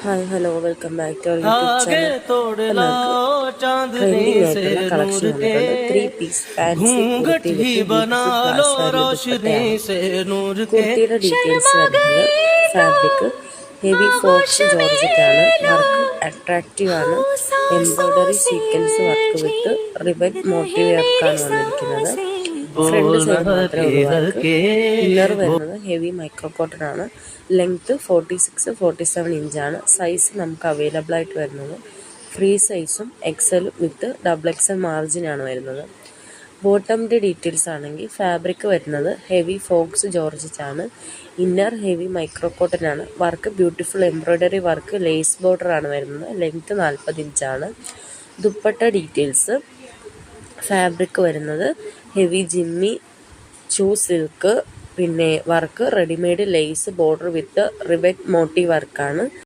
Hi hello welcome back to YouTube channel. Trending ആയിട്ടുള്ള collection വന്നിട്ടുണ്ട്. 3-piece fancy kurti with beautiful ദുപ്പട്ടയാണ്. കുർത്തിയുടെ details വരുന്നത് ഫാബ്രിക് ഹെവി ഫോക്സ് ജോർജറ്റ് ആണ്. വർക്ക് അട്രാക്റ്റീവ് ആണ്. Embroidery sequence work with ribbon motif വർക്കാണ് വന്നിരിക്കുന്നത്. ഫ്രണ്ട് സൈഡ് മാത്രമേ ഉള്ളൂ വർക്ക്. ഇന്നർ വരുന്നത് ഹെവി മൈക്രോ കോട്ടൺ ആണ്. ലെങ്ത് 46-47 ഇഞ്ചാണ്. സൈസ് നമുക്ക് അവൈലബിൾ ആയിട്ട് വരുന്നത് ഫ്രീ സൈസും എക്സൽ വിത്ത് XXL മാർജിനാണ് വരുന്നത്. ബോട്ടമിൻ്റെ ഡീറ്റെയിൽസ് ആണെങ്കിൽ ഫാബ്രിക് വരുന്നത് ഹെവി ഫോക്സ് ജോർജറ്റ് ആണ്. ഇന്നർ ഹെവി മൈക്രോ കോട്ടൺ ആണ്. Work beautiful embroidery work lace border ആണ് വരുന്നത്. ലെങ്ത് 40 ഇഞ്ചാണ്. ദുപ്പട്ട ഡീറ്റെയിൽസ് ഫാബ്രിക് വരുന്നത് ഹെവി ജിമ്മി ചൂ സിൽക്ക്, പിന്നെ work readymade lace border with ribbon motif വർക്കാണ്.